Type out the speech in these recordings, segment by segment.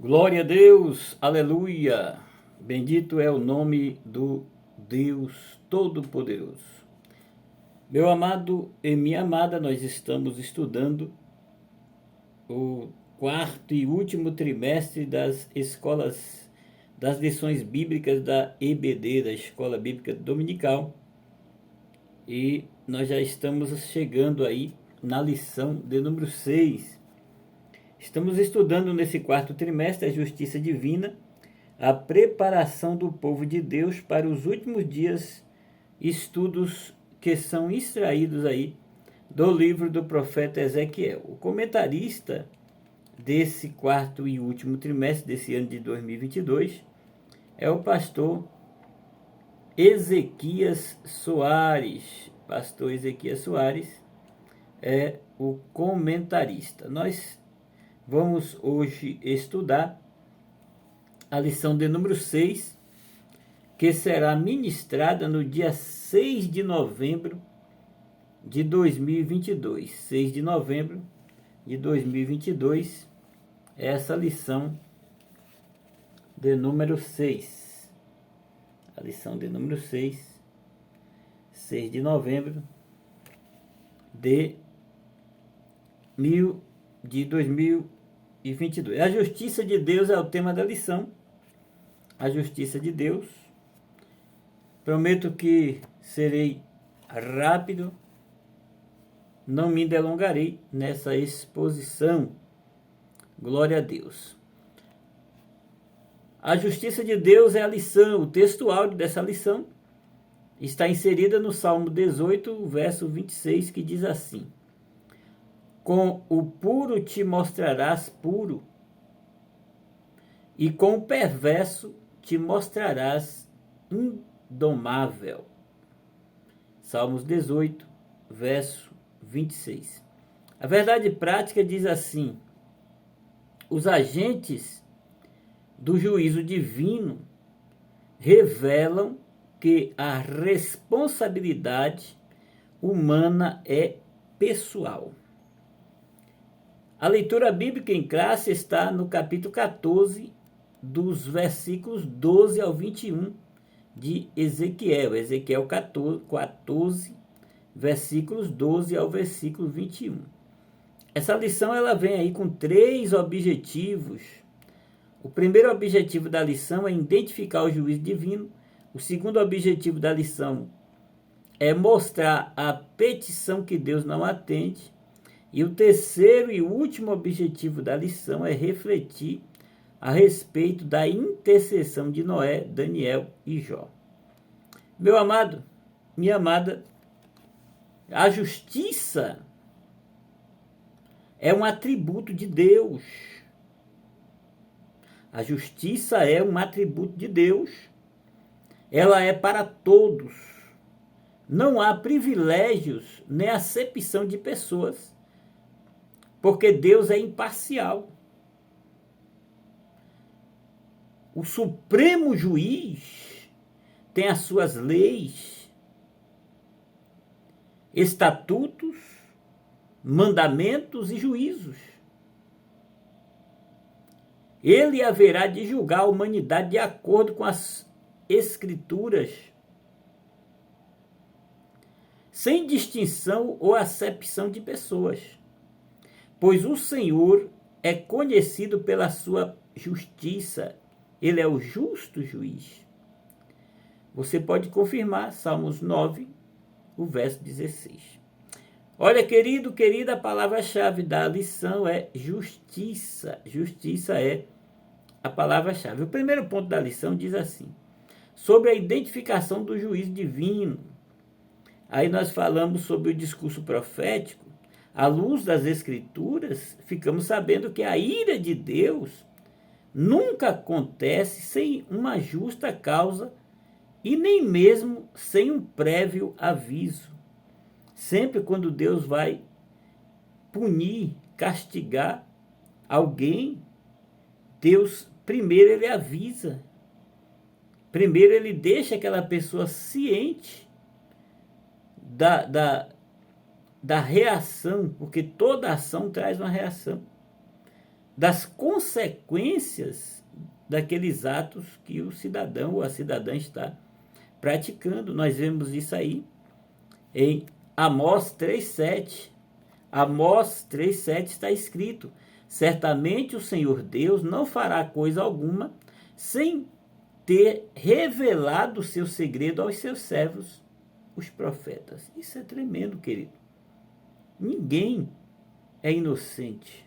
Glória a Deus, aleluia. Bendito é o nome do Deus Todo-Poderoso. Meu amado e minha amada, nós estamos estudando o quarto e último trimestre das escolas, das lições bíblicas da EBD, da Escola Bíblica Dominical. E nós já estamos chegando aí na lição de número 6. Estamos estudando nesse quarto trimestre a justiça divina, a preparação do povo de Deus para os últimos dias, estudos que são extraídos aí do livro do profeta Ezequiel. O comentarista desse quarto e último trimestre desse ano de 2022 é o pastor Ezequias Soares. Pastor Ezequias Soares é o comentarista. Nós vamos hoje estudar a lição de número 6, que será ministrada no dia 6 de novembro de 2022. 6 de novembro de 2022, essa lição de número 6. A lição de número 6, 6 de novembro de 2022. A justiça de Deus é o tema da lição. A justiça de Deus. Prometo que serei rápido, não me delongarei nessa exposição. Glória a Deus. A justiça de Deus é a lição. O texto áudio dessa lição está inserida no Salmo 18, verso 26, que diz assim: com o puro te mostrarás puro, e com o perverso te mostrarás indomável. Salmos 18, verso 26. A verdade prática diz assim: os agentes do juízo divino revelam que a responsabilidade humana é pessoal. A leitura bíblica em classe está no capítulo 14, dos versículos 12 ao 21 de Ezequiel. Ezequiel 14, versículos 12 ao versículo 21. Essa lição ela vem aí com 3 objetivos. O primeiro objetivo da lição é identificar o juízo divino. O segundo objetivo da lição é mostrar a petição que Deus não atende. E o terceiro e último objetivo da lição é refletir a respeito da intercessão de Noé, Daniel e Jó. Meu amado, minha amada, a justiça é um atributo de Deus. A justiça é um atributo de Deus. Ela é para todos. Não há privilégios nem acepção de pessoas, porque Deus é imparcial. O Supremo Juiz tem as suas leis, estatutos, mandamentos e juízos. Ele haverá de julgar a humanidade de acordo com as Escrituras, sem distinção ou acepção de pessoas, pois o Senhor é conhecido pela sua justiça. Ele é o justo juiz. Você pode confirmar, Salmos 9, o verso 16. Olha, querido, querida, a palavra-chave da lição é justiça. Justiça é a palavra-chave. O primeiro ponto da lição diz assim: sobre a identificação do juízo divino. Aí nós falamos sobre o discurso profético. À luz das Escrituras, ficamos sabendo que a ira de Deus nunca acontece sem uma justa causa e nem mesmo sem um prévio aviso. Sempre quando Deus vai punir, castigar alguém, Deus primeiro ele avisa. Primeiro ele deixa aquela pessoa ciente da reação, porque toda ação traz uma reação. das consequências daqueles atos que o cidadão ou a cidadã está praticando. Nós vemos isso aí em Amós 3,7. Amós 3,7 está escrito: certamente o Senhor Deus não fará coisa alguma sem ter revelado o seu segredo aos seus servos, os profetas. Isso é tremendo, querido. Ninguém é inocente.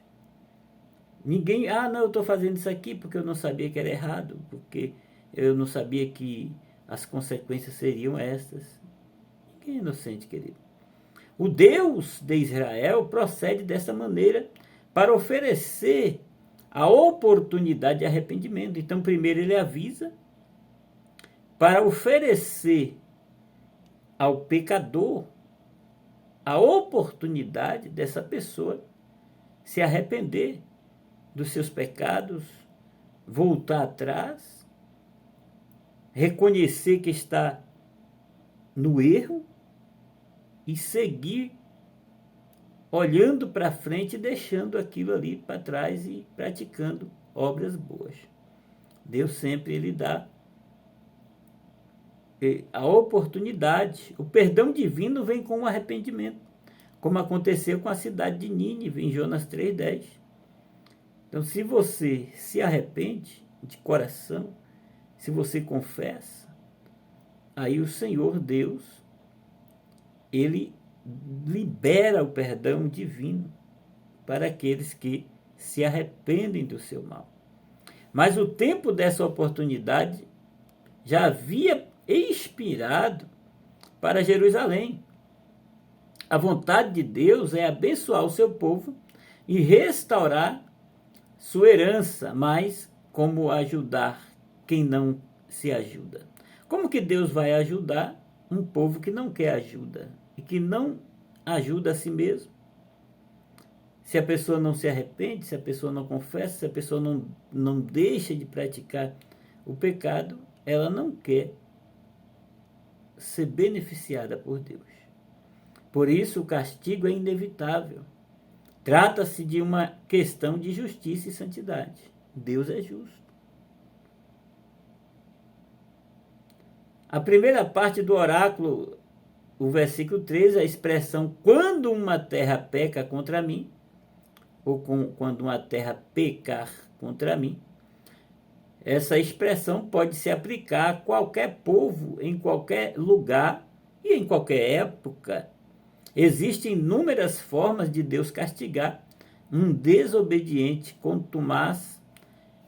Ninguém, não, eu estou fazendo isso aqui porque eu não sabia que era errado, porque eu não sabia que as consequências seriam estas. Ninguém é inocente, querido. O Deus de Israel procede dessa maneira para oferecer a oportunidade de arrependimento. Então, primeiro ele avisa para oferecer ao pecador a oportunidade dessa pessoa se arrepender dos seus pecados, voltar atrás, reconhecer que está no erro e seguir olhando para frente e deixando aquilo ali para trás e praticando obras boas. Deus sempre ele dá a oportunidade. O perdão divino vem com o arrependimento, como aconteceu com a cidade de Nínive em Jonas 3,10. Então, se você se arrepende de coração, se você confessa, aí o Senhor Deus, ele libera o perdão divino para aqueles que se arrependem do seu mal. Mas o tempo dessa oportunidade já havia expirado para Jerusalém. A vontade de Deus é abençoar o seu povo e restaurar sua herança, mas como ajudar quem não se ajuda? Como que Deus vai ajudar um povo que não quer ajuda e que não ajuda a si mesmo? Se a pessoa não se arrepende, se a pessoa não confessa, se a pessoa não deixa de praticar o pecado, ela não quer ser beneficiada por Deus. Por isso o castigo é inevitável. Trata-se de uma questão de justiça e santidade. Deus é justo. A primeira parte do oráculo, o versículo 13, a expressão quando uma terra peca contra mim, ou quando uma terra pecar contra mim, essa expressão pode se aplicar a qualquer povo, em qualquer lugar e em qualquer época. Existem inúmeras formas de Deus castigar um desobediente contumaz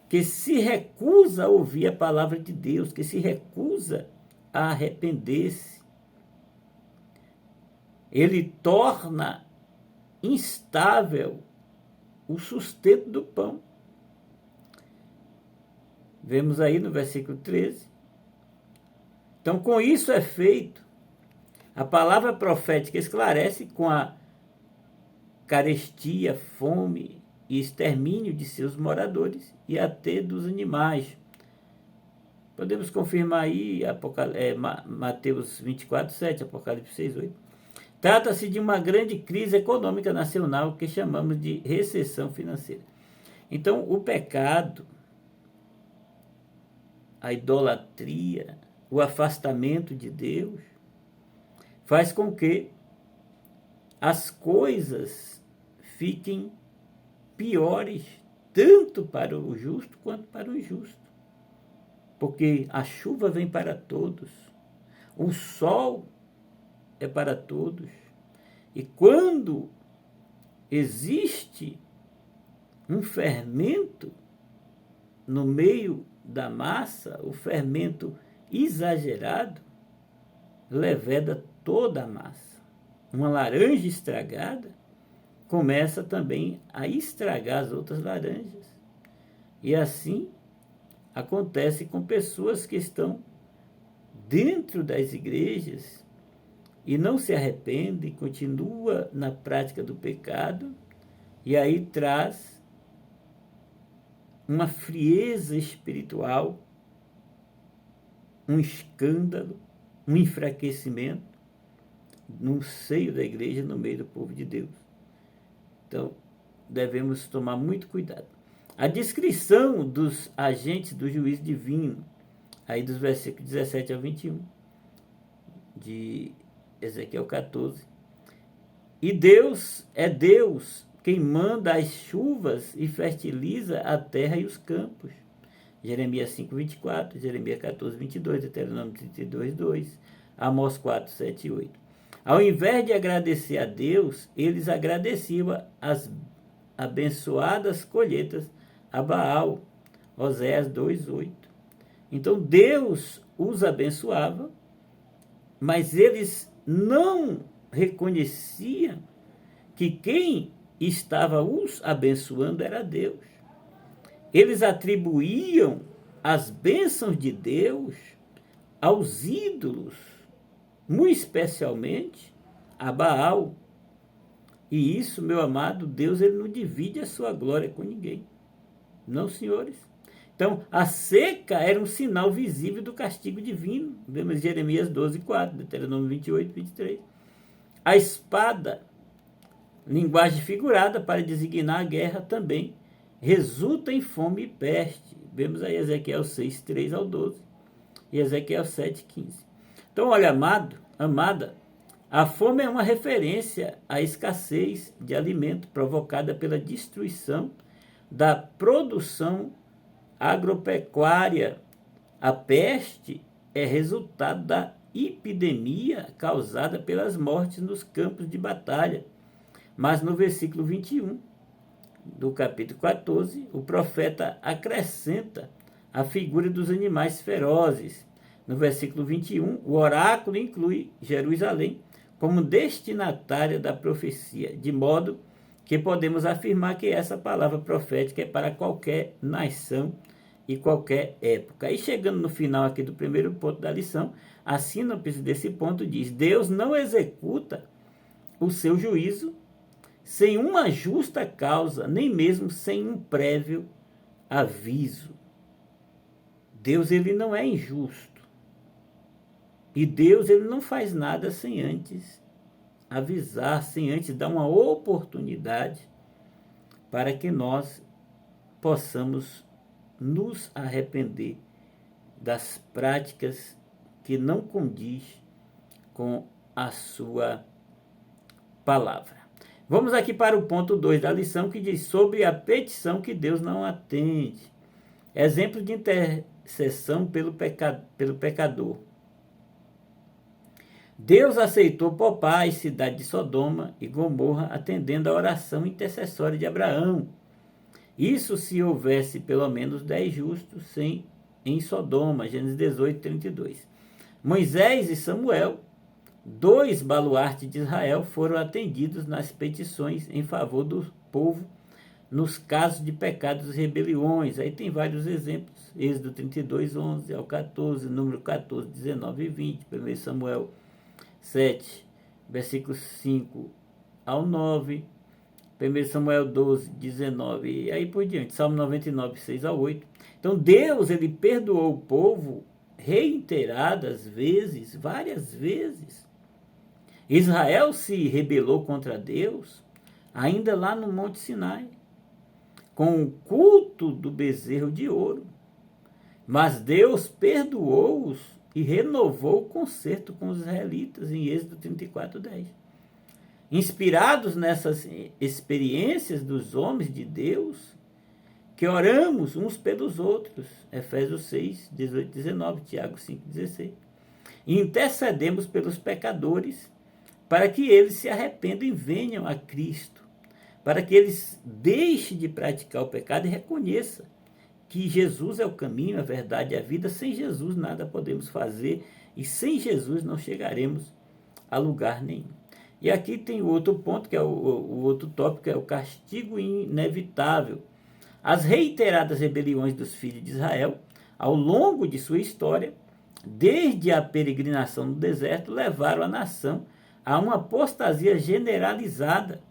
que se recusa a ouvir a palavra de Deus, que se recusa a arrepender-se. Ele torna instável o sustento do pão. Vemos aí no versículo 13. Então, com isso é feito, a palavra profética esclarece com a carestia, fome e extermínio de seus moradores e até dos animais. Podemos confirmar aí Mateus 24:7, Apocalipse 6:8. Trata-se de uma grande crise econômica nacional que chamamos de recessão financeira. Então, o pecado, a idolatria, o afastamento de Deus, faz com que as coisas fiquem piores, tanto para o justo quanto para o injusto. Porque a chuva vem para todos, o sol é para todos. E quando existe um fermento no meio da massa, o fermento exagerado leveda toda a massa. Uma laranja estragada começa também a estragar as outras laranjas. E assim acontece com pessoas que estão dentro das igrejas e não se arrependem, continua na prática do pecado, e aí traz uma frieza espiritual, um escândalo, um enfraquecimento no seio da igreja, no meio do povo de Deus. Então, devemos tomar muito cuidado. A descrição dos agentes do juízo divino, aí dos versículos 17 ao 21, de Ezequiel 14. E Deus é Deus quem manda as chuvas e fertiliza a terra e os campos. Jeremias 5, 24, Jeremias 14, 22, Deuteronômio 32, 2, Amós 4, 7 e 8. Ao invés de agradecer a Deus, eles agradeciam as abençoadas colheitas a Baal, Oséias 2, 8. Então Deus os abençoava, mas eles não reconheciam que quem estava os abençoando era Deus. Eles atribuíam as bênçãos de Deus aos ídolos, muito especialmente a Baal. E isso, meu amado, Deus ele não divide a sua glória com ninguém. Não, senhores. Então, a seca era um sinal visível do castigo divino. Vemos Jeremias 12, 4, Deuteronômio 28, 23. A espada, linguagem figurada para designar a guerra, também resulta em fome e peste. Vemos aí Ezequiel 6, 3 ao 12 e Ezequiel 7, 15. Então, olha, amada, a fome é uma referência à escassez de alimento provocada pela destruição da produção agropecuária. A peste é resultado da epidemia causada pelas mortes nos campos de batalha. Mas no versículo 21 do capítulo 14, o profeta acrescenta a figura dos animais ferozes. No versículo 21, o oráculo inclui Jerusalém como destinatária da profecia, de modo que podemos afirmar que essa palavra profética é para qualquer nação e qualquer época. E chegando no final aqui do primeiro ponto da lição, a sinopse desse ponto diz: Deus não executa o seu juízo sem uma justa causa, nem mesmo sem um prévio aviso. Deus ele não é injusto. E Deus ele não faz nada sem antes avisar, sem antes dar uma oportunidade para que nós possamos nos arrepender das práticas que não condiz com a sua palavra. Vamos aqui para o ponto 2 da lição, que diz sobre a petição que Deus não atende. Exemplo de intercessão pelo pecador. Deus aceitou poupar a cidade de Sodoma e Gomorra, atendendo a oração intercessória de Abraão. Isso se houvesse pelo menos 10 justos em Sodoma, Gênesis 18, 32. Moisés e Samuel, 2 baluartes de Israel, foram atendidos nas petições em favor do povo nos casos de pecados e rebeliões. Aí tem vários exemplos. Êxodo 32, 11 ao 14, número 14, 19 e 20, 1 Samuel 7, versículos 5 ao 9, 1 Samuel 12, 19 e aí por diante, Salmo 99, 6 ao 8. Então Deus ele perdoou o povo reiteradas vezes, várias vezes. Israel se rebelou contra Deus ainda lá no Monte Sinai, com o culto do bezerro de ouro. Mas Deus perdoou-os e renovou o concerto com os israelitas em Êxodo 34, 10. Inspirados nessas experiências dos homens de Deus, que oramos uns pelos outros, Efésios 6, 18, 19, Tiago 5, 16. E intercedemos pelos pecadores, para que eles se arrependam e venham a Cristo, para que eles deixem de praticar o pecado e reconheçam que Jesus é o caminho, a verdade e a vida. Sem Jesus nada podemos fazer e sem Jesus não chegaremos a lugar nenhum. E aqui tem o outro ponto, que é o outro tópico, que é o castigo inevitável. As reiteradas rebeliões dos filhos de Israel, ao longo de sua história, desde a peregrinação no deserto, levaram a nação a uma apostasia generalizada.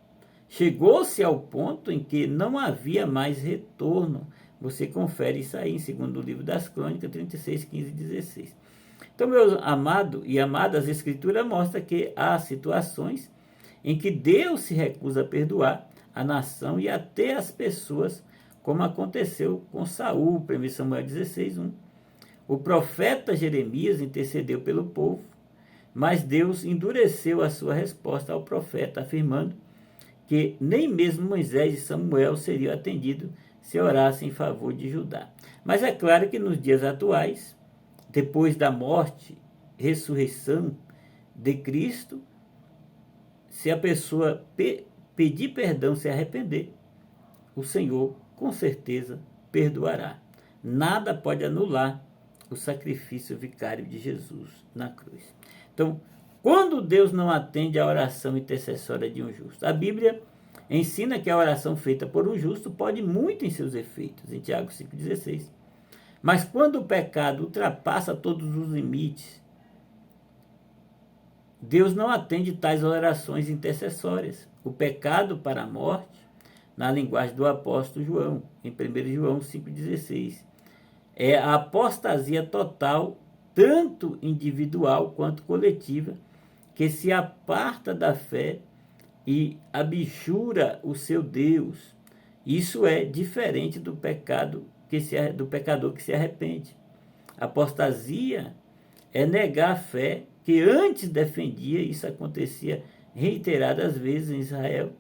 Chegou-se ao ponto em que não havia mais retorno. Você confere isso aí em 2º livro das Crônicas, 36, 15 e 16. Então, meus amados e amadas, a Escritura mostra que há situações em que Deus se recusa a perdoar a nação e até as pessoas como aconteceu com Saul, 1 Samuel 16:1. O profeta Jeremias intercedeu pelo povo, mas Deus endureceu a sua resposta ao profeta, afirmando que nem mesmo Moisés e Samuel seriam atendidos se orassem em favor de Judá. Mas é claro que nos dias atuais, depois da morte, ressurreição de Cristo, se a pessoa pedir perdão, se arrepender, o Senhor com certeza perdoará. Nada pode anular o sacrifício vicário de Jesus na cruz. Então, quando Deus não atende a oração intercessória de um justo, a Bíblia ensina que a oração feita por um justo pode muito em seus efeitos, em Tiago 5,16. Mas quando o pecado ultrapassa todos os limites, Deus não atende tais orações intercessórias. O pecado para a morte, na linguagem do apóstolo João, em 1 João 5,16, é a apostasia total, tanto individual quanto coletiva, que se aparta da fé e abjura o seu Deus. Isso é diferente do pecador que se arrepende. Apostasia é negar a fé que antes defendia. Isso acontecia reiteradas vezes em Israel,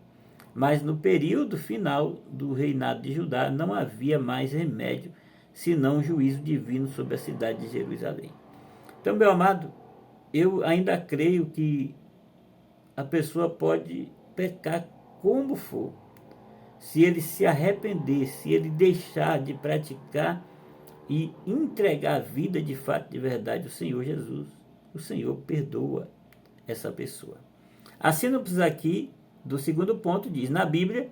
mas no período final do reinado de Judá não havia mais remédio senão um juízo divino sobre a cidade de Jerusalém. Então, meu amado, eu ainda creio que a pessoa pode pecar como for. Se ele se arrepender, se ele deixar de praticar e entregar a vida de fato, de verdade, ao Senhor Jesus, o Senhor perdoa essa pessoa. A síntese aqui do segundo ponto diz: na Bíblia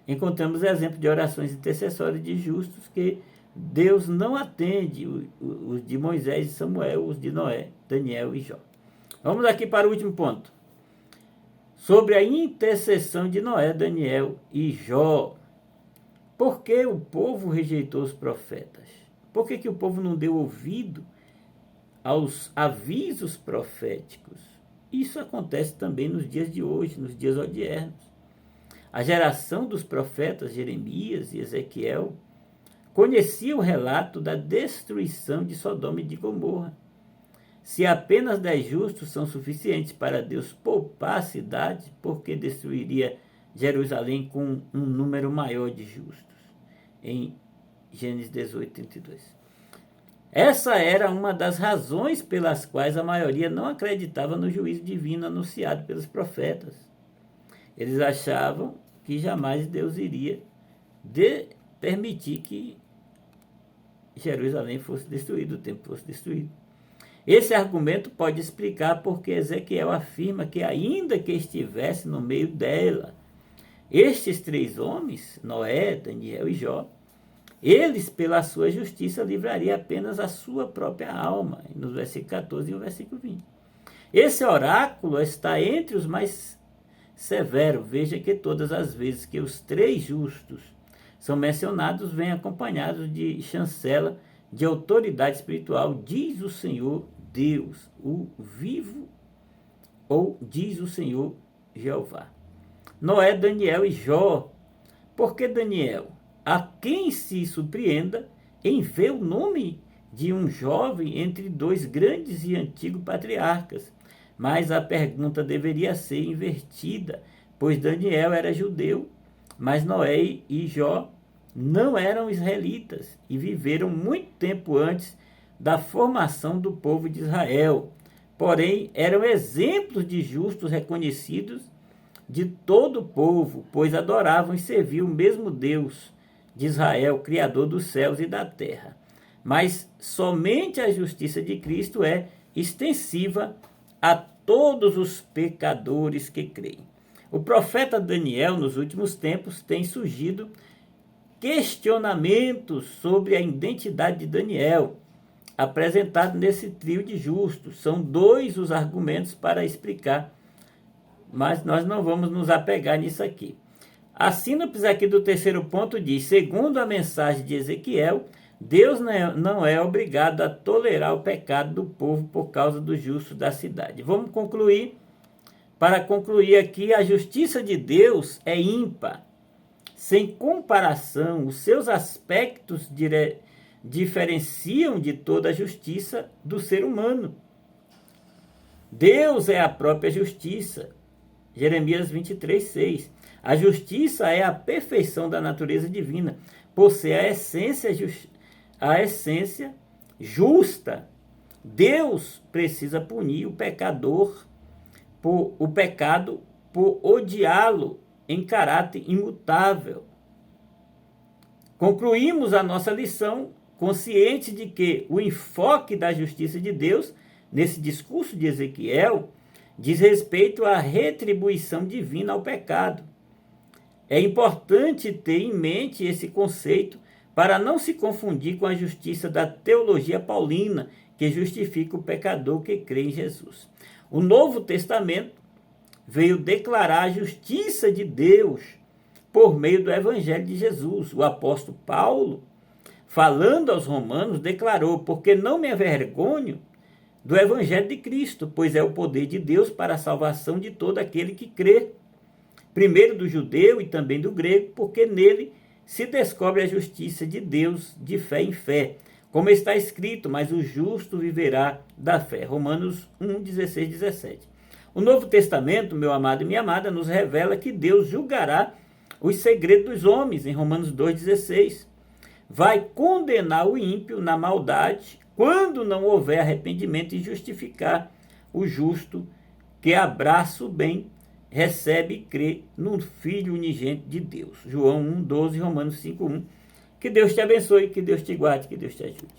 encontramos exemplos de orações intercessórias de justos que Deus não atende, os de Moisés e Samuel, os de Noé, Daniel e Jó. Vamos aqui para o último ponto. Sobre a intercessão de Noé, Daniel e Jó. Por que o povo rejeitou os profetas? Por que o povo não deu ouvido aos avisos proféticos? Isso acontece também nos dias de hoje, nos dias odiernos. A geração dos profetas Jeremias e Ezequiel conhecia o relato da destruição de Sodoma e de Gomorra. Se apenas 10 justos são suficientes para Deus poupar a cidade, por que destruiria Jerusalém com um número maior de justos? Em Gênesis 18:32. Essa era uma das razões pelas quais a maioria não acreditava no juízo divino anunciado pelos profetas. Eles achavam que jamais Deus iria permitir que Jerusalém fosse destruído, o templo fosse destruído. Esse argumento pode explicar porque Ezequiel afirma que, ainda que estivesse no meio dela, estes 3 homens, Noé, Daniel e Jó, eles, pela sua justiça, livrariam apenas a sua própria alma, nos versículos 14 e o versículo 20. Esse oráculo está entre os mais severos. Veja que todas as vezes que os 3 justos são mencionados, vêm acompanhados de chancela de autoridade espiritual, diz o Senhor Deus, o vivo, ou diz o Senhor Jeová. Noé, Daniel e Jó. Por que Daniel? A quem se surpreenda em ver o nome de um jovem entre 2 grandes e antigos patriarcas. Mas a pergunta deveria ser invertida, pois Daniel era judeu, mas Noé e Jó não eram israelitas e viveram muito tempo antes da formação do povo de Israel. Porém, eram exemplos de justos reconhecidos de todo o povo, pois adoravam e serviam o mesmo Deus de Israel, Criador dos céus e da terra. Mas somente a justiça de Cristo é extensiva a todos os pecadores que creem. O profeta Daniel, nos últimos tempos, tem surgido questionamentos sobre a identidade de Daniel, apresentado nesse trio de justos. São 2 os argumentos para explicar, mas nós não vamos nos apegar nisso aqui. A síntese aqui do terceiro ponto diz: segundo a mensagem de Ezequiel, Deus não é obrigado a tolerar o pecado do povo por causa dos justos da cidade. Vamos concluir. Para concluir aqui, a justiça de Deus é ímpar. sem comparação, os seus aspectos diferenciam de toda a justiça do ser humano. Deus é a própria justiça. Jeremias 23, 6. A justiça é a perfeição da natureza divina, por ser a essência justa. Deus precisa punir o pecado por odiá-lo em caráter imutável. Concluímos a nossa lição consciente de que o enfoque da justiça de Deus, nesse discurso de Ezequiel, diz respeito à retribuição divina ao pecado. É importante ter em mente esse conceito para não se confundir com a justiça da teologia paulina, que justifica o pecador que crê em Jesus. O Novo Testamento veio declarar a justiça de Deus por meio do Evangelho de Jesus. O apóstolo Paulo, falando aos romanos, declarou: porque não me avergonho do Evangelho de Cristo, pois é o poder de Deus para a salvação de todo aquele que crê, primeiro do judeu e também do grego, porque nele se descobre a justiça de Deus de fé em fé, como está escrito: mas o justo viverá da fé. Romanos 1, 16, 17. O Novo Testamento, meu amado e minha amada, nos revela que Deus julgará os segredos dos homens, em Romanos 2,16. Vai condenar o ímpio na maldade, quando não houver arrependimento, e justificar o justo que abraça o bem, recebe e crê no Filho unigênito de Deus. João 1,12, Romanos 5,1. Que Deus te abençoe, que Deus te guarde, que Deus te ajude.